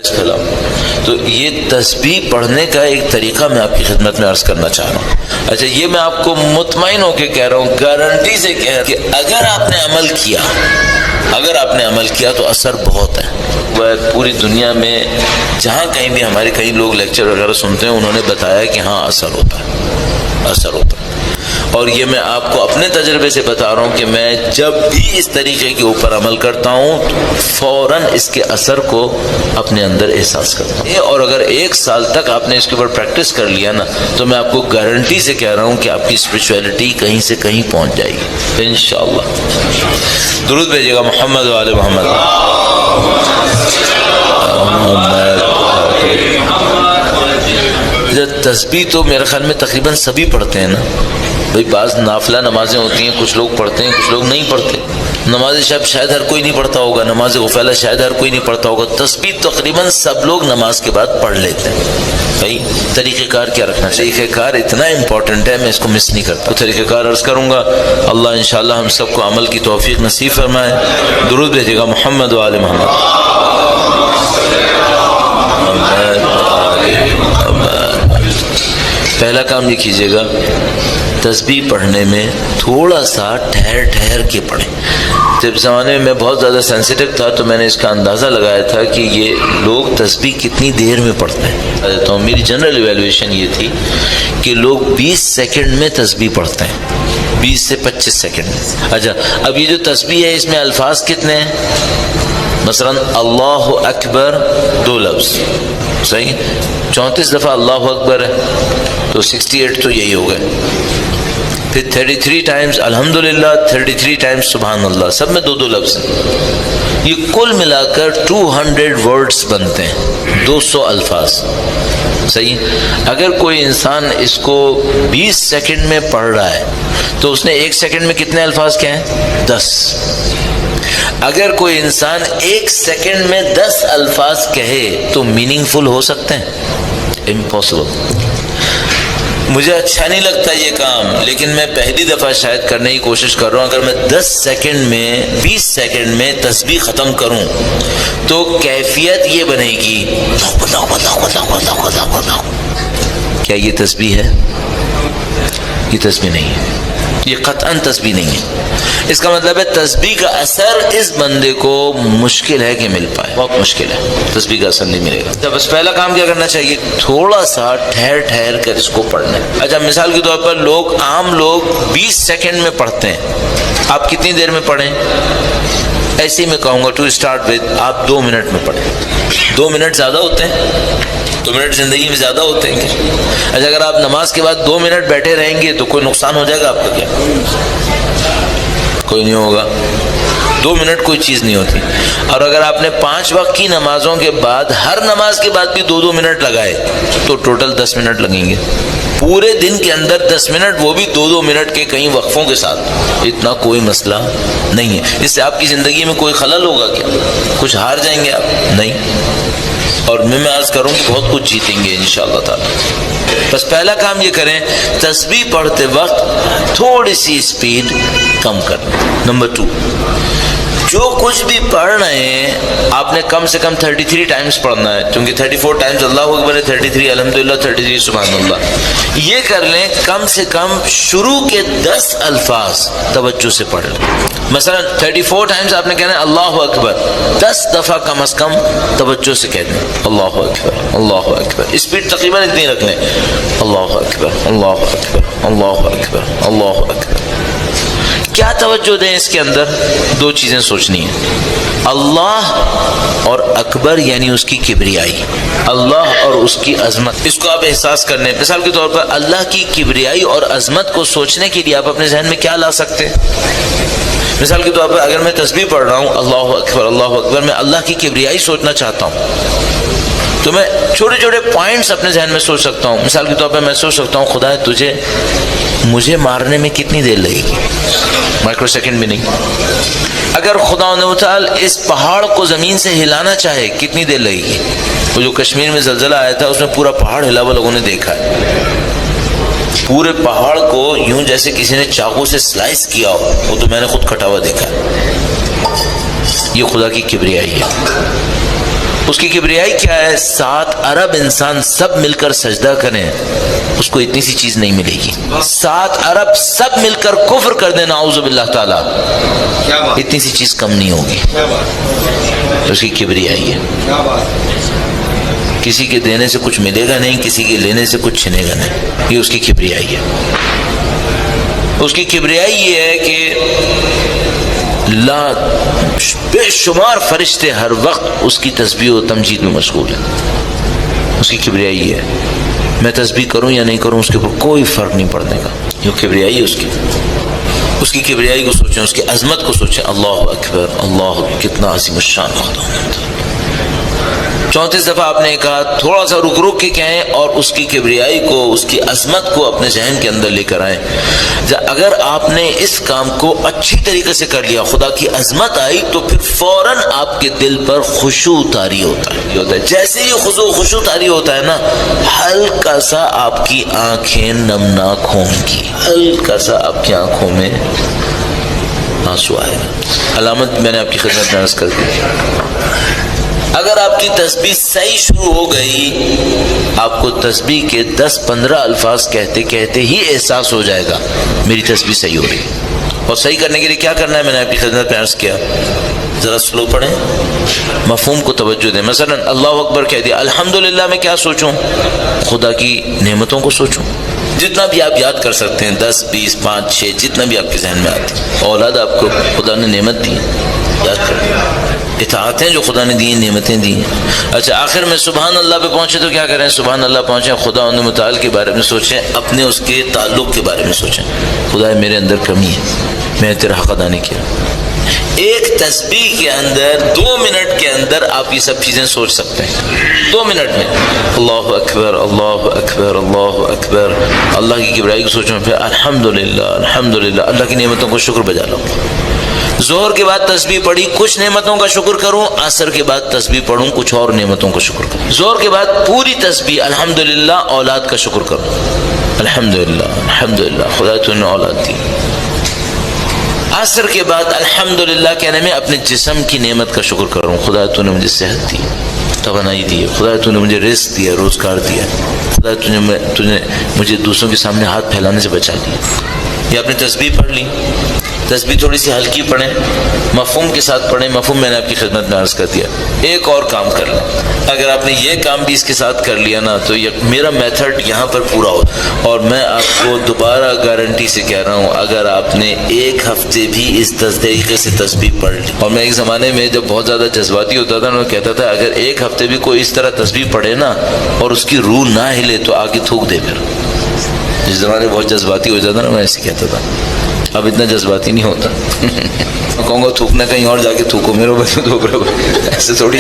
سلام. تو یہ تسبیح پڑھنے کا ایک طریقہ میں آپ کی خدمت میں عرض کرنا چاہ رہا ہوں. اچھا یہ میں آپ کو مطمئن ہو کے کہہ رہا ہوں، گارنٹی سے کہہ رہا ہوں کہ اگر آپ نے عمل کیا تو اثر بہت ہے. وہ پوری دنیا میں جہاں کہیں بھی ہمارے کئی لوگ لیکچر وغیرہ سنتے ہیں، انہوں نے بتایا کہ ہاں اثر ہوتا ہے. اور یہ میں آپ کو اپنے تجربے سے بتا رہا ہوں کہ میں جب بھی اس طریقے کے اوپر عمل کرتا ہوں فوراً اس کے اثر کو اپنے اندر احساس کرتا ہوں. اور اگر 1 سال تک آپ نے اس کے اوپر پریکٹس کر لیا نا، تو میں آپ کو گارنٹی سے کہہ رہا ہوں کہ آپ کی اسپرچویلٹی کہیں سے کہیں پہنچ جائے گی انشاءاللہ. درود بھیجیے گا محمد و آل محمد. تسبیح تو میرے خیال میں تقریباً سبھی پڑھتے ہیں نا بھئی. بعض نافلہ نمازیں ہوتی ہیں، کچھ لوگ پڑھتے ہیں، کچھ لوگ نہیں پڑھتے. نماز شب شاید ہر کوئی نہیں پڑھتا ہوگا، نماز غفلہ شاید ہر کوئی نہیں پڑھتا ہوگا. تسبیح تقریباً سب لوگ نماز کے بعد پڑھ لیتے ہیں. بھائی طریقہ کار کیا رکھنا چاہیے؟ طریقہ کار اتنا امپورٹنٹ ہے، میں اس کو مس نہیں کرتا. تو طریقہ کار عرض کروں گا. اللہ انشاءاللہ ہم سب کو عمل کی توفیق نصیب فرمائے. درود بھیجیے گا محمد و آل محمد. پہلا کام یہ کیجیے گا، تسبیح پڑھنے میں تھوڑا سا ٹھہر کے پڑھیں. جب زمانے میں بہت زیادہ سینسیٹیو تھا تو میں نے اس کا اندازہ لگایا تھا کہ یہ لوگ تسبیح کتنی دیر میں پڑھتے ہیں. تو میری جنرل ایویلویشن یہ تھی کہ لوگ 20 سیکنڈ میں تسبیح پڑھتے ہیں، 20 سے 25 سیکنڈ میں. اچھا اب یہ جو تسبیح ہے اس میں الفاظ کتنے ہیں؟ مثلا اللہ اکبر 2 لفظ، صحیح. 34 دفعہ اللہ اکبر ہے تو 68 تو یہی ہو گئے. پھر 33 ٹائمز الحمدللہ، 33 ٹائمز سبحان اللہ، سب میں 2 لفظ ہیں. یہ کل ملا کر 200 ورڈز بنتے ہیں، 200 الفاظ، صحیح. اگر کوئی انسان اس کو 20 سیکنڈ میں پڑھ رہا ہے تو اس نے 1 سیکنڈ میں کتنے الفاظ کہے ہیں؟ 10. اگر کوئی انسان 1 سیکنڈ میں 10 الفاظ کہے تو میننگ فل ہو سکتے ہیں؟ امپاسبل. مجھے اچھا نہیں لگتا یہ کام، لیکن میں پہلی دفعہ شاید کرنے کی کوشش کر رہا ہوں. اگر میں 10 سیکنڈ میں 20 سیکنڈ میں تسبیح ختم کروں تو کیفیت یہ بنے گی. کیا یہ تسبیح ہے؟ یہ تسبیح نہیں ہے، یہ قطعاً تسبیح نہیں ہے. اس کا مطلب ہے تسبیح کا اثر اس بندے کو مشکل ہے کہ مل پائے، بہت مشکل ہے، تسبیح کا اثر نہیں ملے گا. بس پہلا کام کیا کرنا چاہیے؟ تھوڑا سا ٹھہر کر اس کو پڑھنا ہے. اچھا مثال کے طور پر عام لوگ 20 سیکنڈ میں پڑھتے ہیں، آپ کتنی دیر میں پڑھیں؟ ایسے ہی میں کہوں گا ٹو اسٹارٹ وتھ آپ 2 منٹ میں پڑھیں. 2 منٹ زیادہ ہوتے ہیں؟ 2 منٹ زندگی میں زیادہ ہوتے ہیں. اچھا اگر آپ نماز کے بعد 2 منٹ بیٹھے رہیں گے تو کوئی نقصان ہو جائے گا آپ کا؟ کیا کوئی نہیں ہوگا. 2 منٹ کوئی چیز نہیں ہوتی. اور اگر آپ نے 5 وقت کی نمازوں کے بعد ہر نماز کے بعد بھی 2 منٹ لگائے تو ٹوٹل 10 منٹ لگیں گے. پورے دن کے اندر 10 منٹ، وہ بھی 2 منٹ کے کئی وقفوں کے ساتھ. اتنا کوئی مسئلہ نہیں ہے. اس سے آپ کی زندگی میں کوئی خلل ہوگا کیا؟ کچھ ہار جائیں گے آپ؟ نہیں. اور میں عرض کروں کہ بہت کچھ جیتیں گے انشاءاللہ تعالی. بس پہلا کام یہ کریں، تسبیح پڑھتے وقت تھوڑی سی اسپیڈ کم کریں. نمبر 2، جو کچھ بھی پڑھ رہے ہیں آپ نے کم سے کم 33 ٹائمز پڑھنا ہے، کیونکہ 34 ٹائمز اللہ اکبر ہے، 33 الحمدللہ، 33 سبحان اللہ. یہ کر لیں کم سے کم شروع کے 10 الفاظ توجہ سے پڑھ لیں. مثلا 34 ٹائمز آپ نے کہنا ہے اللہ اکبر، 10 دفعہ کم از کم توجہ سے کہہ دیں اللہ اکبر اللہ اکبر. اسپیڈ تقریباً اتنی رکھ لیں، اللہ اکبر اللہ اکبر اللہ اکبر اللہ اکبر. کیا توجہ دیں اس کے اندر؟ 2 چیزیں سوچنی ہیں، اللہ اور اکبر یعنی اس کی کبریائی، اللہ اور اس کی عظمت. اس کو آپ احساس کرنے. مثال کے طور پر اللہ کی کبریائی اور عظمت کو سوچنے کے لیے آپ اپنے ذہن میں کیا لا سکتے ہیں؟ مثال کے طور پر اگر میں تسبیح پڑھ رہا ہوں اللہ اکبر، میں اللہ کی کبریائی سوچنا چاہتا ہوں تو میں چھوٹے چھوٹے پوائنٹس اپنے ذہن میں سوچ سکتا ہوں. مثال کے طور پر میں سوچ سکتا ہوں خدا مجھے مارنے میں کتنی دیر لگے گی؟ مائکرو سیکنڈ بھی نہیں. اگر خدا و تعالی اس پہاڑ کو زمین سے ہلانا چاہے کتنی دیر لگے گی؟ وہ جو کشمیر میں زلزلہ آیا تھا اس میں پورا پہاڑ ہلا ہوا لوگوں نے دیکھا ہے. پورے پہاڑ کو یوں جیسے کسی نے چاقو سے سلائس کیا ہو، وہ تو میں نے خود کٹا ہوا دیکھا ہے. یہ خدا کی کبریائی ہے. اس کی کبریائی کیا ہے؟ 7 ارب انسان سب مل کر سجدہ کریں، اس کو اتنی سی چیز نہیں ملے گی۔ 7 ارب سب مل کر کفر کر دیں نعوذ باللہ تعالی، اتنی سی چیز کم نہیں ہوگی۔ تو اس کی کبریائی ہے، کسی کے دینے سے کچھ ملے گا نہیں، کسی کے لینے سے کچھ چھنے گا نہیں، یہ اس کی کبریائی ہے۔ اس کی کبریائی یہ ہے کہ بے شمار فرشتے ہر وقت اس کی تسبیح و تمجید میں مشغول ہیں۔ اس کی کبریائی یہ ہے، میں تسبیح کروں یا نہیں کروں اس کے اوپر کوئی فرق نہیں پڑنے کا، یہ کبریائی ہے اس کی۔ اس کی کبریائی کو سوچیں، اس کی عظمت کو سوچیں، اللہ اکبر، اللہ کتنا عظیم الشان خدا ہے۔ 34 دفعہ آپ نے کہا، تھوڑا سا رک رک کے کہیں اور اس کی کبریائی کو، اس کی عظمت کو اپنے ذہن کے اندر لے کر آئیں۔ اگر آپ نے اس کام کو اچھی طریقے سے کر لیا، خدا کی عظمت آئی، تو پھر فوراً آپ کے دل پر خشوع طاری ہوتا ہے۔ جیسے ہی خشوع طاری ہوتا ہے نا، ہلکا سا آپ کی آنکھیں نمناک ہوں گی، ہلکا سا آپ کی آنکھوں میں آنسو آئے گا۔ علامت میں نے آپ کی خدمت میں عرض کر دی۔ اگر آپ کی تسبیح صحیح شروع ہو گئی، آپ کو تسبیح کے 10-15 الفاظ کہتے کہتے ہی احساس ہو جائے گا میری تسبیح صحیح ہو رہی ہے۔ اور صحیح کرنے کے لیے کیا کرنا ہے میں نے آپ کی خدمت میں عرض کیا، ذرا سلو پڑھیں، مفہوم کو توجہ دیں۔ مثلا اللہ اکبر کہہ دیا، الحمدللہ میں کیا سوچوں؟ خدا کی نعمتوں کو سوچوں، جتنا بھی آپ یاد کر سکتے ہیں، 10 20 5 6 جتنا بھی آپ کے ذہن میں آتے ہیں۔ اولاد آپ کو خدا نے نعمت دی، یاد کر دیں، اطاعتیں جو خدا نے دی، نعمتیں دی۔ اچھا آخر میں سبحان اللہ پہ پہنچے تو کیا کریں؟ سبحان اللہ پہنچے، خدا ان متعال کے بارے میں سوچیں، اپنے اس کے تعلق کے بارے میں سوچیں، خدا میرے اندر کمی ہے، میں تیرا حق ادا نہیں کیا۔ ایک تسبیح کے اندر 2 منٹ کے اندر آپ یہ سب چیزیں سوچ سکتے ہیں، 2 منٹ میں۔ اللہ اکبر، اللہ اکبر، اللہ اکبر، اللہ کی کبریائی کو سوچوں، پھر الحمدللہ، الحمدللہ، اللہ کی نعمتوں کو شکر بجا لو۔ ظہر کے بعد تسبیح پڑھی، کچھ نعمتوں کا شکر کروں، عصر کے بعد تسبیح پڑھوں، کچھ اور نعمتوں کا شکر کروں۔ ظہر کے بعد پوری تسبیح الحمدللہ، اولاد کا شکر کروں، الحمدللہ، الحمدللہ، خدا تو نے اولاد دی۔ عصر کے بعد الحمدللہ کہنے میں اپنے جسم کی نعمت کا شکر کروں، خدا تو نے مجھے صحت دی، توانائی دی، خدا تو نے مجھے رزق دیا، روزگار دیا، خدا تو نے مجھے دوسروں کے سامنے ہاتھ پھیلانے سے بچا دیا۔ یہ اپنی تسبیح پڑھ لی، تسبیح تھوڑی سی ہلکی پڑھیں، مفہوم کے ساتھ پڑھیں، مفہوم میں نے آپ کی خدمت میں عرض کر دیا۔ ایک اور کام کر لیں، اگر آپ نے یہ کام بھی اس کے ساتھ کر لیا نا تو میرا میتھڈ یہاں پر پورا ہو، اور میں آپ کو دوبارہ گارنٹی سے کہہ رہا ہوں، اگر آپ نے 1 ہفتے بھی اس طریقے سے تسبیح پڑھ لی، اور میں ایک زمانے میں جب بہت زیادہ جذباتی ہوتا تھا میں کہتا تھا اگر 1 ہفتے بھی کوئی اس طرح تسبیح پڑھے نا اور اس کی روح نہ ہلے تو آگے تھوک دے۔ پھر جس زمانے بہت جذباتی ہو جاتا نا میں ایسے کہتا تھا، اب اتنا جذباتی نہیں ہوتا۔ میں کہوں گا تھوکنا کہیں اور جا کے تھوکو، میرے بچوں تو ایسے تھوڑی،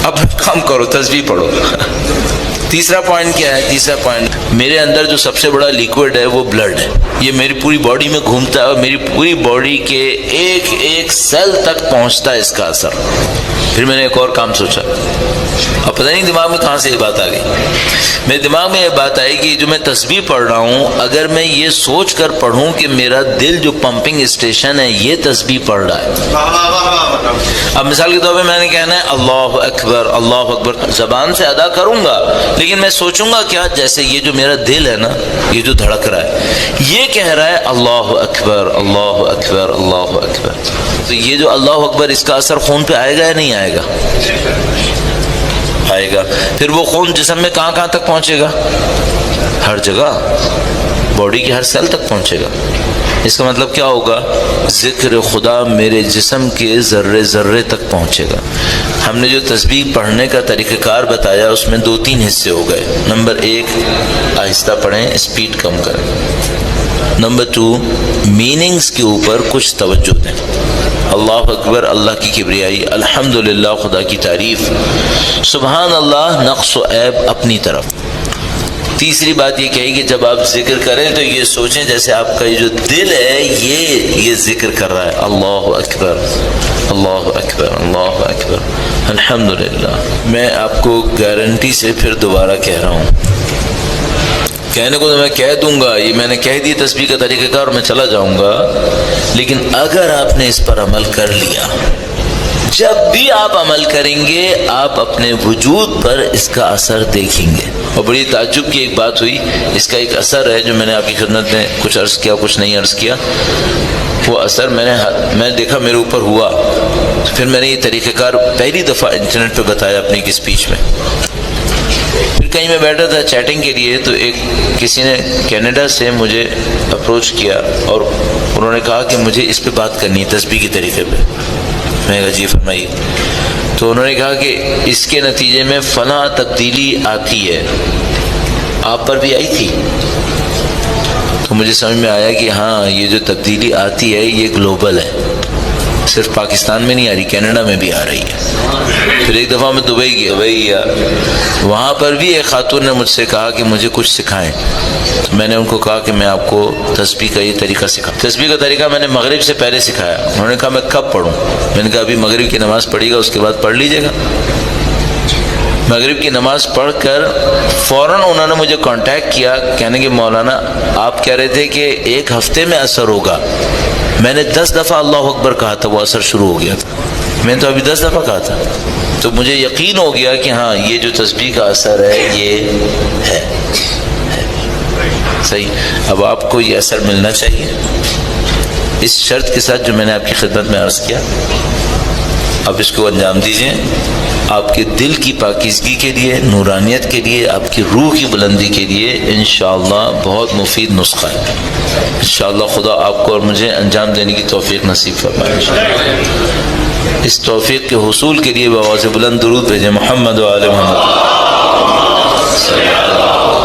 اب کام کرو، تسبیح پڑھو۔ تیسرا پوائنٹ کیا ہے؟ تیسرا پوائنٹ، میرے اندر جو سب سے بڑا لیکوڈ ہے وہ بلڈ ہے، یہ میری پوری باڈی میں گھومتا ہے اور میری پوری باڈی کے ایک سیل تک پہنچتا ہے اس کا اثر۔ پھر میں نے ایک اور کام سوچا، اب پتہ نہیں دماغ میں کہاں سے یہ بات آ گئی، میرے دماغ میں یہ بات آئی کہ جو میں تسبیح پڑھ رہا ہوں، اگر میں یہ سوچ کر پڑھوں کہ میرا دل جو پمپنگ اسٹیشن ہے یہ تسبیح پڑھ رہا ہے، اب مثال کے طور پہ میں نے کہنا ہے اللہ اکبر، اللہ اکبر، زبان سے ادا کروں گا لیکن میں سوچوں گا کیا، جیسے یہ جو میرا دل ہے نا، یہ جو دھڑک رہا ہے یہ کہہ رہا ہے اللہ اکبر، اللہ اکبر، اللہ اکبر، تو یہ جو اللہ اکبر اس کا اثر خون پہ آئے گا یا نہیں آئے گا؟ آئے گا۔ پھر وہ خون جسم میں کہاں کہاں تک پہنچے گا؟ ہر جگہ، باڈی کے ہر سیل تک پہنچے گا۔ اس کا مطلب کیا ہوگا؟ ذکر خدا میرے جسم کے ذرے ذرے تک پہنچے گا۔ ہم نے جو تسبیح پڑھنے کا طریقہ کار بتایا اس میں 2-3 حصے ہو گئے۔ نمبر 1 آہستہ پڑھیں، اسپیڈ کم کریں۔ نمبر 2 میننگز کے اوپر کچھ توجہ دیں، اللہ اکبر اللہ کی کبریائی، الحمدللہ خدا کی تعریف، سبحان اللہ نقص و عیب اپنی طرف۔ تیسری بات یہ کہی کہ جب آپ ذکر کریں تو یہ سوچیں جیسے آپ کا یہ جو دل ہے یہ ذکر کر رہا ہے، اللہ اکبر، اللہ اکبر، اللہ اکبر، الحمدللہ۔ میں آپ کو گارنٹی سے پھر دوبارہ کہہ رہا ہوں، کہنے کو تو میں کہہ دوں گا، یہ میں نے کہہ دی تسبیح کا طریقہ کار، میں چلا جاؤں گا، لیکن اگر آپ نے اس پر عمل کر لیا، جب بھی آپ عمل کریں گے آپ اپنے وجود پر اس کا اثر دیکھیں گے. اور بڑی تعجب کی ایک بات ہوئی، اس کا ایک اثر ہے جو میں نے آپ کی خدمت میں کچھ عرض کیا کچھ نہیں عرض کیا. وہ اثر میں دیکھا میرے اوپر ہوا. پھر میں نے یہ طریقہ کار پہلی دفعہ انٹرنیٹ پہ بتایا اپنی ایک اسپیچ میں. پھر کہیں میں بیٹھا تھا چیٹنگ کے لیے، تو کسی نے کینیڈا سے مجھے اپروچ کیا اور انہوں نے کہا کہ مجھے اس پہ بات کرنی ہے تسبیح کے طریقے پہ. میں نے کہا جی فرمائیے. تو انہوں نے کہا کہ اس کے نتیجے میں فلاں تبدیلی آتی ہے، آپ پر بھی آئی تھی؟ تو مجھے سمجھ میں آیا کہ ہاں یہ جو تبدیلی آتی ہے یہ گلوبل ہے، صرف پاکستان میں نہیں آ رہی، کینیڈا میں بھی آ رہی ہے. پھر ایک دفعہ میں دبئی گیا، وہاں پر بھی ایک خاتون نے مجھ سے کہا کہ مجھے کچھ سکھائیں. تو میں نے ان کو کہا کہ میں آپ کو تسبیح کا یہ طریقہ سکھاؤں. تسبیح کا طریقہ میں نے مغرب سے پہلے سکھایا. انہوں نے کہا میں کب پڑھوں؟ میں نے کہا ابھی مغرب کی نماز پڑھیے گا، اس کے بعد پڑھ لیجیے گا. مغرب کی نماز پڑھ کر فوراً انہوں نے مجھے کانٹیکٹ کیا، کہنے کہ مولانا آپ کہہ رہے تھے کہ ایک ہفتے میں اثر ہوگا. میں نے 10 دفعہ اللہ اکبر کہا تھا، وہ اثر شروع ہو گیا تھا. میں نے تو ابھی 10 دفعہ کہا تھا. تو مجھے یقین ہو گیا کہ ہاں یہ جو تسبیح کا اثر ہے یہ ہے صحیح. اب آپ کو یہ اثر ملنا چاہیے اس شرط کے ساتھ جو میں نے آپ کی خدمت میں عرض کیا. اب اس کو انجام دیجئے. آپ کے دل کی پاکیزگی کے لیے، نورانیت کے لیے، آپ کی روح کی بلندی کے لیے انشاءاللہ بہت مفید نسخہ ہے. انشاءاللہ خدا آپ کو اور مجھے انجام دینے کی توفیق نصیب فرمائے. اس توفیق کے حصول کے لیے بآواز بلند درود بھیجیں. محمد و آل محمد،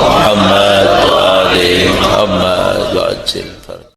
محمد و آل محمد.